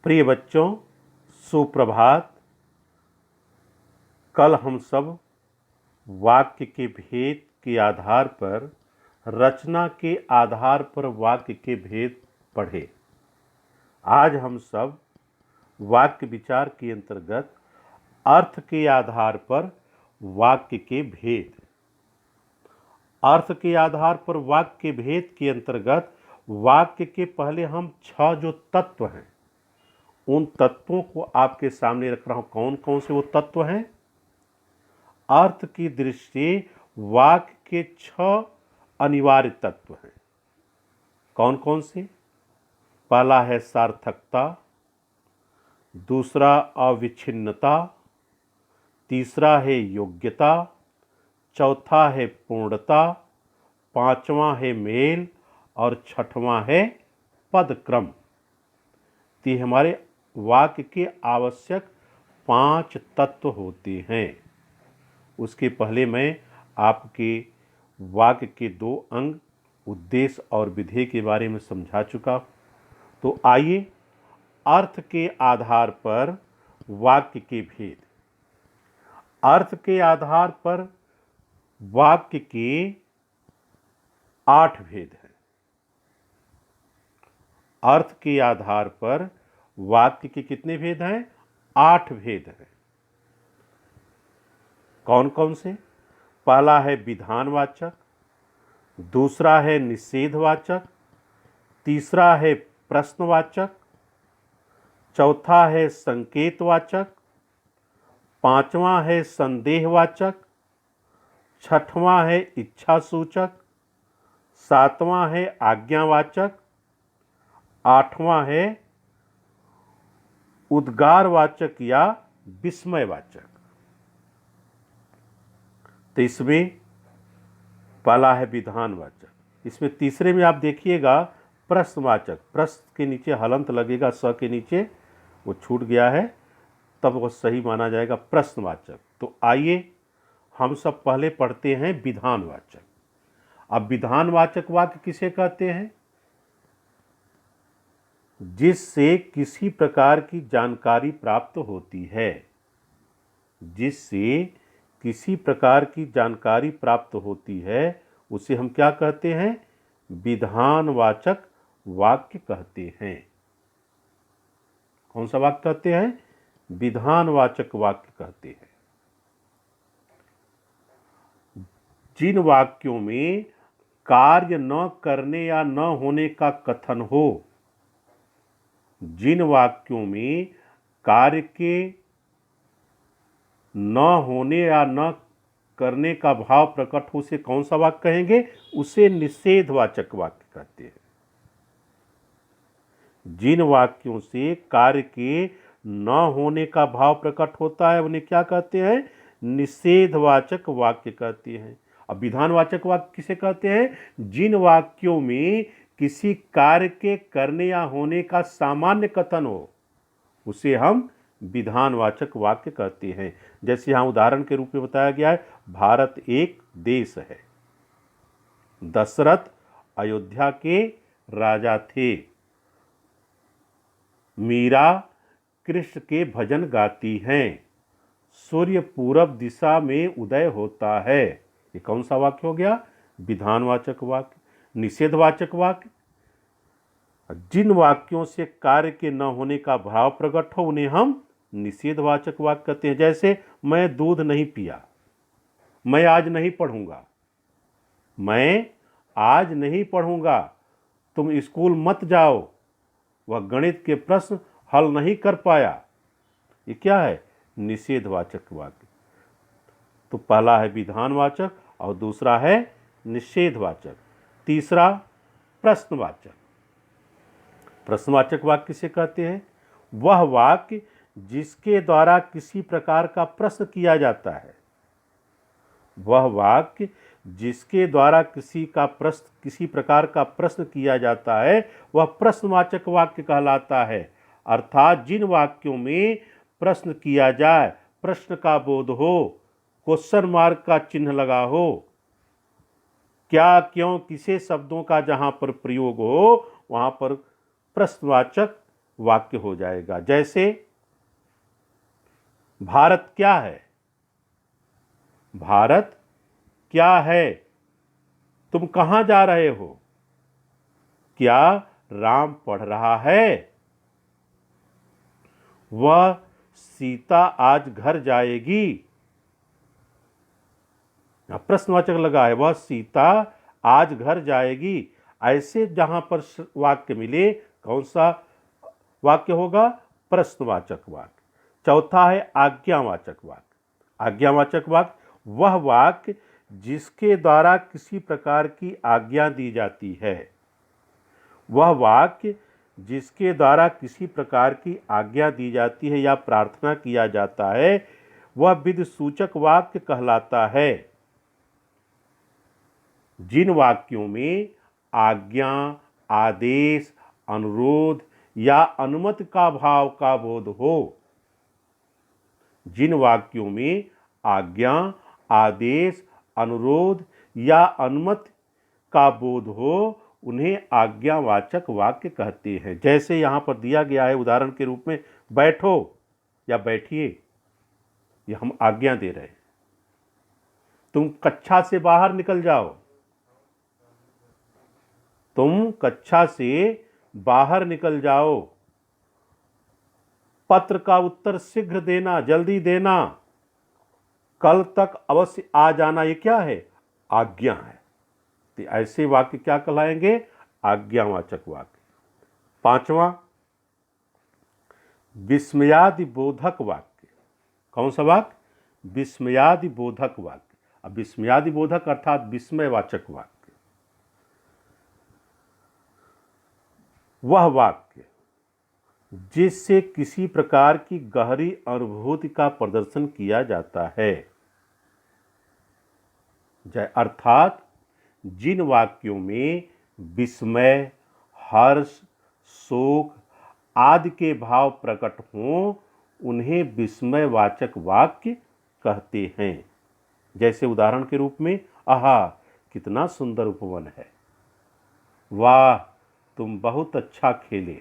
प्रिय बच्चों, सुप्रभात। कल हम सब वाक्य के भेद के आधार पर, रचना के आधार पर वाक्य के भेद पढ़े। आज हम सब वाक्य विचार के अंतर्गत अर्थ के आधार पर वाक्य के भेद, अर्थ के आधार पर वाक्य के भेद के अंतर्गत वाक्य के पहले हम 6 जो तत्व हैं, उन तत्वों को आपके सामने रख रहा हूं। कौन कौन से वो तत्व हैं? अर्थ की दृष्टि वाक्य के 6 अनिवार्य तत्व हैं। कौन कौन से? पहला है सार्थकता, दूसरा अविच्छिन्नता, तीसरा है योग्यता, चौथा है पूर्णता, पांचवा है मेल और छठवां है पदक्रम। तो हमारे वाक्य के आवश्यक 5 तत्व होते हैं। उसके पहले मैं आपके वाक्य के 2 अंग, उद्देश्य और विधेय के बारे में समझा चुका। तो आइए अर्थ के आधार पर वाक्य के भेद। अर्थ के आधार पर वाक्य के 8 भेद हैं। अर्थ के आधार पर वाक्य के कितने भेद हैं? 8 भेद हैं। कौन कौन से? पहला है विधानवाचक, दूसरा है निषेधवाचक, तीसरा है प्रश्नवाचक, चौथा है संकेतवाचक, पांचवा है संदेहवाचक, छठवां है इच्छासूचक, सातवां है आज्ञावाचक, आठवां है उद्गारवाचक या विस्मयवाचक। तो इसमें पहला है विधानवाचक। इसमें तीसरे में आप देखिएगा प्रश्नवाचक। प्रश्न के नीचे हलंत लगेगा, स के नीचे वो छूट गया है, तब वो सही माना जाएगा प्रश्नवाचक। तो आइए हम सब पहले पढ़ते हैं विधानवाचक। अब विधानवाचक वाक्य किसे कहते हैं? जिससे किसी प्रकार की जानकारी प्राप्त होती है। जिससे किसी प्रकार की जानकारी प्राप्त होती है, उसे हम क्या कहते हैं? विधानवाचक वाक्य कहते हैं। कौन सा वाक्य कहते हैं? विधानवाचक वाक्य कहते हैं। जिन वाक्यों में कार्य न करने या न होने का कथन हो, जिन वाक्यों में कार्य के न होने या न करने का भाव प्रकट हो, उसे कौन सा वाक्य कहेंगे? उसे निषेधवाचक वाक्य कहते हैं। जिन वाक्यों से कार्य के न होने का भाव प्रकट होता है, उन्हें क्या कहते हैं? निषेधवाचक वाक्य कहते हैं। अब विधानवाचक वाक्य किसे कहते हैं? जिन वाक्यों में किसी कार्य के करने या होने का सामान्य कथन हो, उसे हम विधानवाचक वाक्य कहते हैं। जैसे यहां उदाहरण के रूप में बताया गया है, भारत एक देश है। दशरथ अयोध्या के राजा थे। मीरा कृष्ण के भजन गाती हैं। सूर्य पूरब दिशा में उदय होता है। ये कौन सा वाक्य हो गया? विधानवाचक वाक्य। निषेधवाचक वाक्य, जिन वाक्यों से कार्य के न होने का भाव प्रकट हो, उन्हें हम निषेधवाचक वाक्य कहते हैं। जैसे मैं दूध नहीं पिया, मैं आज नहीं पढ़ूंगा, मैं आज नहीं पढ़ूंगा, तुम स्कूल मत जाओ, वह गणित के प्रश्न हल नहीं कर पाया। ये क्या है? निषेधवाचक वाक्य। तो पहला है विधानवाचक और दूसरा है निषेधवाचक। तीसरा प्रश्नवाचक। प्रश्नवाचक वाक्य किसे कहते हैं? वह वाक्य जिसके द्वारा किसी प्रकार का प्रश्न किया जाता है। वह वाक्य जिसके द्वारा किसी प्रकार का प्रश्न किया जाता है, वह प्रश्नवाचक वाक्य कहलाता है। अर्थात जिन वाक्यों में प्रश्न किया जाए, प्रश्न का बोध हो, क्वेश्चन मार्क का चिन्ह लगा हो, क्या, क्यों, किसे शब्दों का जहां पर प्रयोग हो, वहां पर प्रश्नवाचक वाक्य हो जाएगा। जैसे भारत क्या है, भारत क्या है, तुम कहां जा रहे हो, क्या राम पढ़ रहा है, वह सीता आज घर जाएगी। प्रश्नवाचक लगा है, वह सीता आज घर जाएगी। ऐसे जहां पर वाक्य मिले कौन सा वाक्य होगा, प्रश्नवाचक वाक्य। चौथा है आज्ञावाचक वाक्य। आज्ञावाचक वाक्य वह वाक्य जिसके द्वारा किसी प्रकार की आज्ञा दी जाती है, वह वाक्य जिसके द्वारा किसी प्रकार की आज्ञा दी जाती है या प्रार्थना किया जाता है, वह विधि सूचक वाक्य कहलाता है। जिन वाक्यों में आज्ञा, आदेश, अनुरोध या अनुमति का भाव का बोध हो, जिन वाक्यों में आज्ञा, आदेश, अनुरोध या अनुमति का बोध हो, उन्हें आज्ञावाचक वाक्य कहते हैं। जैसे यहां पर दिया गया है उदाहरण के रूप में, बैठो या बैठिए, ये हम आज्ञा दे रहे हैं। तुम कक्षा से बाहर निकल जाओ, तुम कक्षा से बाहर निकल जाओ। पत्र का उत्तर शीघ्र देना, जल्दी देना, कल तक अवश्य आ जाना, ये क्या है, आज्ञा है। तो ऐसे वाक्य क्या कहलाएंगे, आज्ञावाचक वाक्य। पांचवा, विस्मयादि बोधक वाक्य। कौन सा वाक्य, विस्मयादि बोधक वाक्य। अब विस्मयादि बोधक अर्थात विस्मयवाचक वाक्य वह वाक्य जिससे किसी प्रकार की गहरी अनुभूति का प्रदर्शन किया जाता है। अर्थात जिन वाक्यों में विस्मय, हर्ष, शोक आदि के भाव प्रकट हों, उन्हें विस्मयवाचक वाक्य कहते हैं। जैसे उदाहरण के रूप में, आहा कितना सुंदर उपवन है, वाह तुम बहुत अच्छा खेले,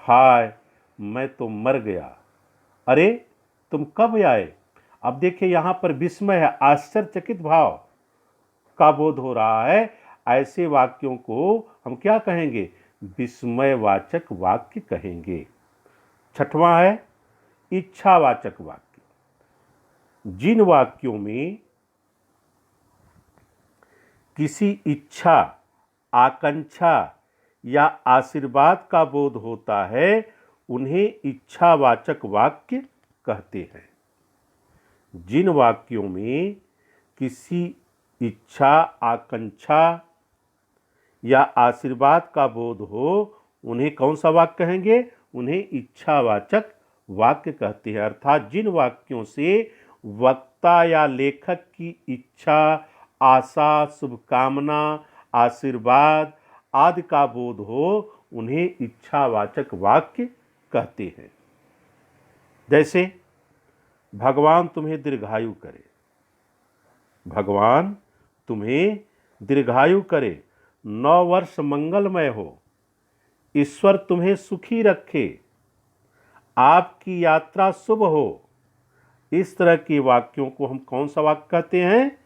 हाय मैं तो मर गया, अरे तुम कब आए। अब देखिए यहां पर विस्मय है, आश्चर्यचकित भाव का बोध हो रहा है। ऐसे वाक्यों को हम क्या कहेंगे, विस्मयवाचक वाक्य कहेंगे। छठवां है इच्छावाचक वाक्य। जिन वाक्यों में किसी इच्छा, आकांक्षा या आशीर्वाद का बोध होता है, उन्हें इच्छावाचक वाक्य कहते हैं। जिन वाक्यों में किसी इच्छा, आकांक्षा या आशीर्वाद का बोध हो, उन्हें कौन सा वाक्य कहेंगे, उन्हें इच्छावाचक वाक्य कहते हैं। अर्थात जिन वाक्यों से वक्ता या लेखक की इच्छा, आशा, शुभकामना, आशीर्वाद आदि का बोध हो, उन्हें इच्छावाचक वाक्य कहते हैं। जैसे भगवान तुम्हें दीर्घायु करे, भगवान तुम्हें दीर्घायु करे, 9 वर्ष मंगलमय हो, ईश्वर तुम्हें सुखी रखे, आपकी यात्रा शुभ हो। इस तरह के वाक्यों को हम कौन सा वाक्य कहते हैं,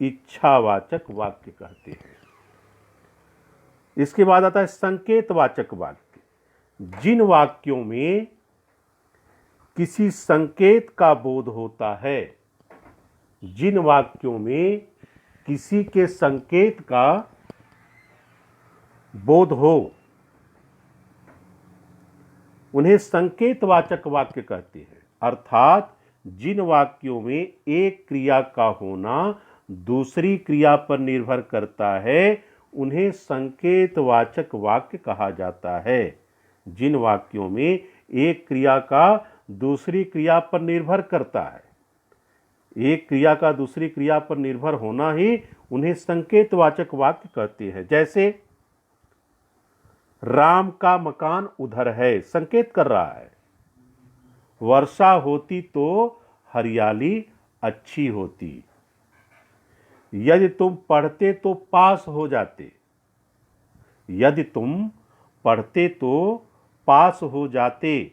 इच्छावाचक वाक्य कहते हैं। इसके बाद आता है संकेतवाचक वाक्य। जिन वाक्यों में किसी संकेत का बोध होता है, जिन वाक्यों में किसी के संकेत का बोध हो, उन्हें संकेतवाचक वाक्य कहते हैं। अर्थात जिन वाक्यों में एक क्रिया का होना दूसरी क्रिया पर निर्भर करता है, उन्हें संकेतवाचक वाक्य कहा जाता है। जिन वाक्यों में एक क्रिया का दूसरी क्रिया पर निर्भर करता है, एक क्रिया का दूसरी क्रिया पर निर्भर होना ही उन्हें संकेतवाचक वाक्य कहते हैं। जैसे राम का मकान उधर है, संकेत कर रहा है। वर्षा होती तो हरियाली अच्छी होती, यदि तुम पढ़ते तो पास हो जाते, यदि तुम पढ़ते तो पास हो जाते,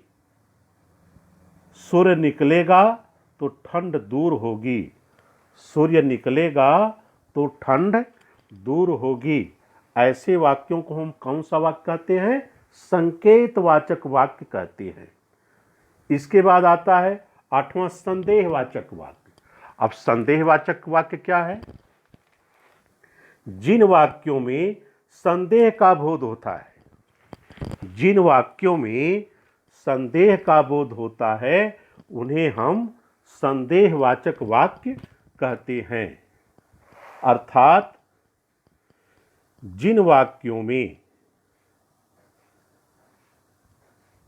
सूर्य निकलेगा तो ठंड दूर होगी। सूर्य निकलेगा तो ठंड दूर होगी। ऐसे वाक्यों को हम कौन सा वाक्य कहते हैं? संकेतवाचक वाक्य कहते हैं। इसके बाद आता है 8वां संदेहवाचक वाक्य। अब संदेहवाचक वाक्य क्या है? जिन वाक्यों में संदेह का बोध होता है, जिन वाक्यों में संदेह का बोध होता है उन्हें हम संदेहवाचक वाक्य कहते हैं। अर्थात जिन वाक्यों में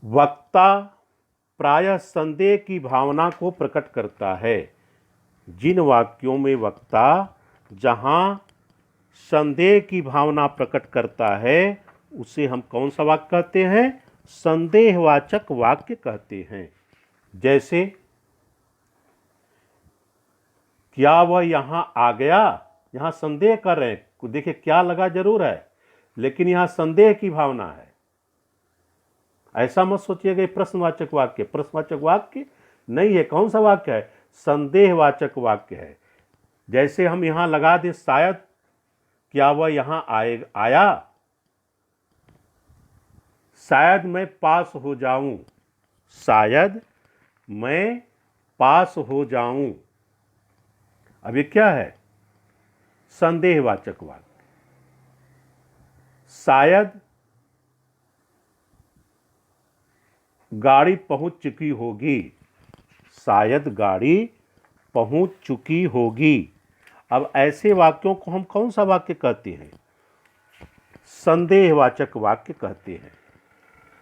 वक्ता प्रायः संदेह की भावना को प्रकट करता है, जिन वाक्यों में वक्ता जहां संदेह की भावना प्रकट करता है उसे हम कौन सा वाक्य कहते हैं? संदेहवाचक वाक्य कहते हैं। जैसे, क्या वह यहां आ गया? यहां संदेह कर रहे हैं, देखिए क्या लगा जरूर है लेकिन यहां संदेह की भावना है। ऐसा मत सोचिएगा प्रश्नवाचक वाक्य, प्रश्नवाचक वाक्य नहीं है। कौन सा वाक्य है? संदेहवाचक वाक्य है। जैसे हम यहां लगा दें शायद, क्या वह यहां आया? शायद मैं पास हो जाऊं, शायद मैं पास हो जाऊं। अब ये क्या है? संदेहवाचक वाक्य। शायद गाड़ी पहुंच चुकी होगी, शायद गाड़ी पहुंच चुकी होगी। अब ऐसे वाक्यों को हम कौन सा वाक्य कहते हैं? संदेहवाचक वाक्य कहते हैं।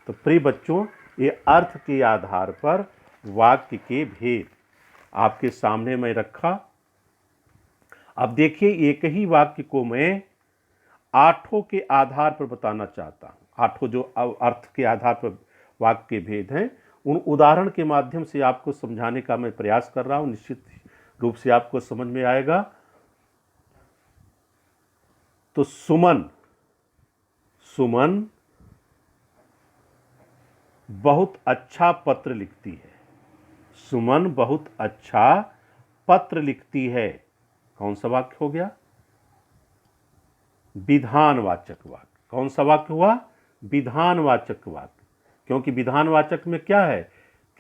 तो प्रिय बच्चों, ये अर्थ के आधार पर वाक्य के भेद आपके सामने मैं रखा। अब देखिए, एक ही वाक्य को मैं आठों के आधार पर बताना चाहता हूं। आठों जो अर्थ के आधार पर वाक्य के भेद हैं उन उदाहरण के माध्यम से आपको समझाने का मैं प्रयास कर रहा हूं। निश्चित रूप से आपको समझ में आएगा। तो सुमन, सुमन बहुत अच्छा पत्र लिखती है। सुमन बहुत अच्छा पत्र लिखती है। कौन सा वाक्य हो गया? विधानवाचक वाक्य। कौन सा वाक्य हुआ? विधानवाचक वाक्य। क्योंकि विधानवाचक में क्या है?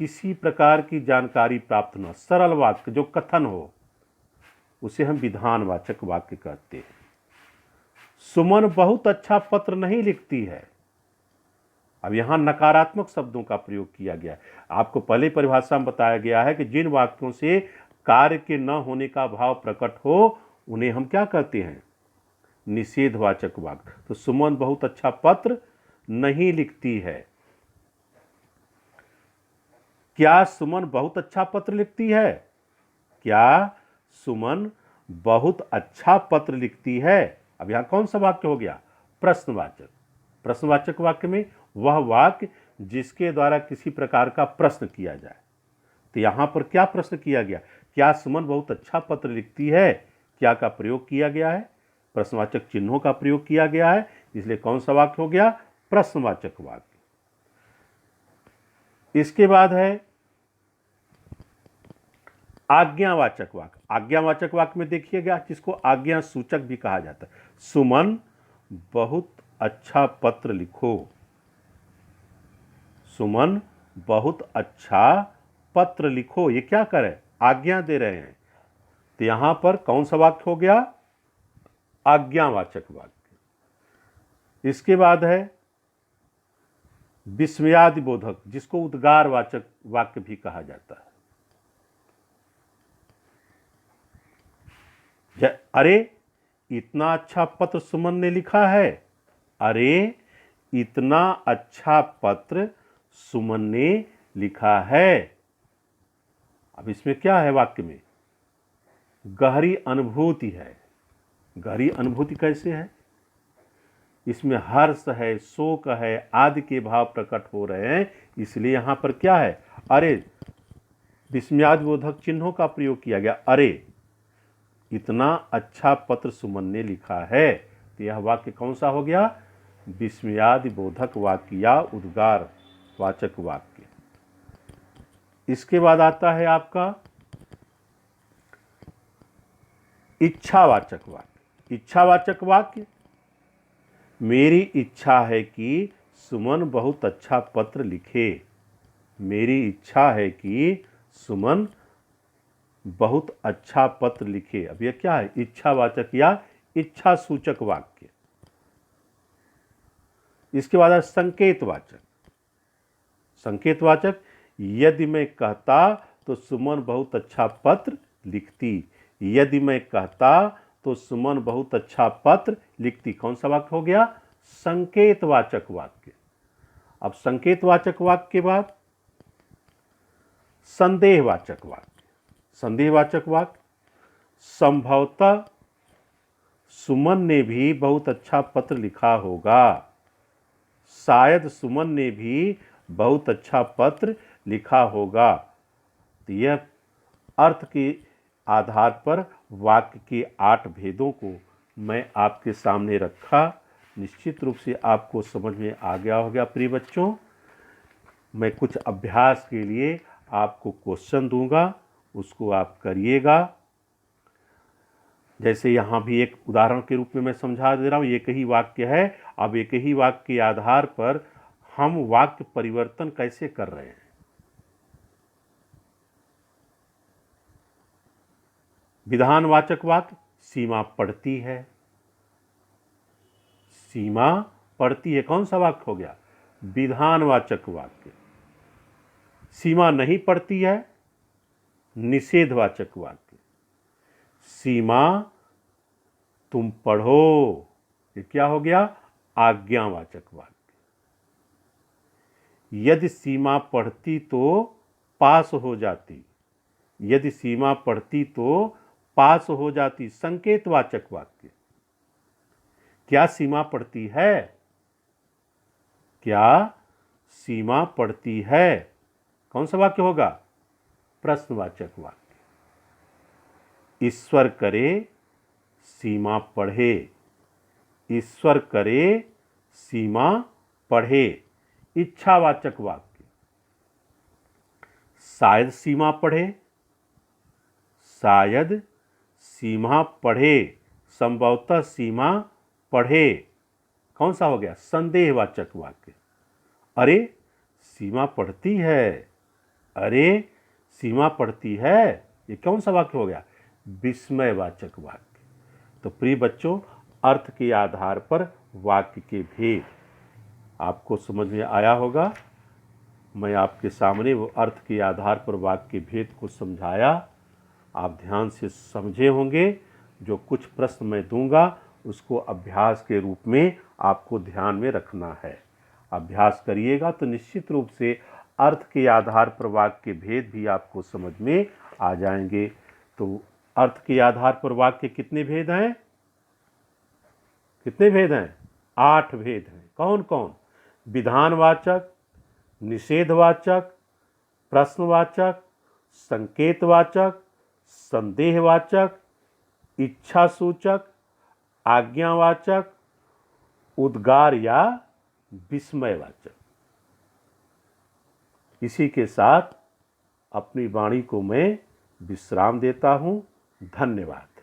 किसी प्रकार की जानकारी प्राप्त न, सरल वाक्य जो कथन हो उसे हम विधानवाचक वाक्य कहते हैं। सुमन बहुत अच्छा पत्र नहीं लिखती है। अब यहां नकारात्मक शब्दों का प्रयोग किया गया है। आपको पहले परिभाषा में बताया गया है कि जिन वाक्यों से कार्य के न होने का भाव प्रकट हो उन्हें हम क्या कहते हैं? निषेधवाचक वाक्य। तो सुमन बहुत अच्छा पत्र नहीं लिखती है। क्या सुमन बहुत अच्छा पत्र लिखती है? क्या सुमन बहुत अच्छा पत्र लिखती है? अब यहां कौन सा वाक्य हो गया? प्रश्नवाचक। प्रश्नवाचक वाक्य में वह वाक्य जिसके द्वारा किसी प्रकार का प्रश्न किया जाए। तो यहां पर क्या प्रश्न किया गया? क्या सुमन बहुत अच्छा पत्र लिखती है? क्या का प्रयोग किया गया है? प्रश्नवाचक चिन्हों का प्रयोग किया गया है, इसलिए कौन सा वाक्य हो गया? प्रश्नवाचक वाक्य। इसके बाद है आज्ञावाचक वाक्य। आज्ञावाचक वाक्य में देखिएगा जिसको आज्ञा सूचक भी कहा जाता है। सुमन बहुत अच्छा पत्र लिखो। सुमन बहुत अच्छा पत्र लिखो, ये क्या करे? आज्ञा दे रहे हैं। तो यहां पर कौन सा वाक्य हो गया? आज्ञावाचक वाक्य। इसके बाद है विस्मयादिबोधक, जिसको उद्गारवाचक वाक्य भी कहा जाता है। अरे इतना अच्छा पत्र सुमन ने लिखा है। अरे इतना अच्छा पत्र सुमन ने लिखा है। अब इसमें क्या है? वाक्य में गहरी अनुभूति है। गहरी अनुभूति कैसे है? इसमें हर्ष है, शोक है आदि के भाव प्रकट हो रहे हैं, इसलिए यहां पर क्या है? अरे विस्मयादिबोधक चिन्हों का प्रयोग किया गया। अरे इतना अच्छा पत्र सुमन ने लिखा है। तो यह वाक्य कौन सा हो गया? विस्मयादिबोधक वाक्य या उद्गार वाचक वाक्य। इसके बाद आता है आपका इच्छावाचक वाक्य। इच्छावाचक वाक्य, मेरी इच्छा है कि सुमन बहुत अच्छा पत्र लिखे। मेरी इच्छा है कि सुमन बहुत अच्छा पत्र लिखे। अब यह क्या है? इच्छावाचक या इच्छा सूचक वाक्य। इसके बाद है संकेतवाचक। संकेतवाचक, यदि मैं कहता तो सुमन बहुत अच्छा पत्र लिखती। यदि मैं कहता तो सुमन बहुत अच्छा पत्र लिखती। कौन सा वाक्य हो गया? संकेतवाचक वाक्य। अब संकेतवाचक वाक्य के बाद संदेहवाचक वाक्य। संदेहवाचक वाक्य, संभवतः सुमन ने भी बहुत अच्छा पत्र लिखा होगा। शायद सुमन ने भी बहुत अच्छा पत्र लिखा होगा। तो यह अर्थ के आधार पर वाक्य के 8 भेदों को मैं आपके सामने रखा। निश्चित रूप से आपको समझ में आ गया होगा प्रिय बच्चों। मैं कुछ अभ्यास के लिए आपको क्वेश्चन दूंगा, उसको आप करिएगा। जैसे यहाँ भी एक उदाहरण के रूप में मैं समझा दे रहा हूँ। एक ही वाक्य है। अब एक ही वाक्य के आधार पर हम वाक्य परिवर्तन कैसे कर रहे हैं। विधानवाचक वाक्य, सीमा पड़ती है। सीमा पड़ती है, कौन सा वाक्य हो गया? विधानवाचक वाक्य। सीमा नहीं पड़ती है, निषेधवाचक वाक्य। सीमा तुम पढ़ो, ये क्या हो गया? आज्ञावाचक वाक्य। यदि सीमा पढ़ती तो पास हो जाती। यदि सीमा पढ़ती तो पास हो जाती। संकेतवाचक वाक्य, क्या सीमा पढ़ती है? क्या सीमा पढ़ती है? कौन सा वाक्य होगा? प्रश्नवाचक वाक्य। ईश्वर करे सीमा पढ़े। ईश्वर करे सीमा पढ़े। इच्छावाचक वाक्य, शायद सीमा पढ़े। शायद सीमा पढ़े। संभवतः सीमा पढ़े। कौन सा हो गया? संदेहवाचक वाक्य। अरे सीमा पढ़ती है। अरे सीमा पढ़ती है, ये कौन सा वाक्य हो गया? विस्मयवाचक वाक्य। तो प्रिय बच्चों, अर्थ के आधार पर वाक्य के भेद आपको समझ में आया होगा। मैं आपके सामने वो अर्थ के आधार पर वाक्य के भेद को समझाया। आप ध्यान से समझे होंगे। जो कुछ प्रश्न मैं दूंगा उसको अभ्यास के रूप में आपको ध्यान में रखना है। अभ्यास करिएगा तो निश्चित रूप से अर्थ के आधार पर वाक्य के भेद भी आपको समझ में आ जाएंगे। तो अर्थ के आधार पर वाक्य के कितने भेद हैं? कितने भेद हैं? 8 भेद हैं। कौन कौन? विधानवाचक, निषेधवाचक, प्रश्नवाचक, संकेतवाचक, संदेहवाचक, इच्छासूचक, आज्ञावाचक, उद्गार या विस्मयवाचक। इसी के साथ अपनी वाणी को मैं विश्राम देता हूं। धन्यवाद।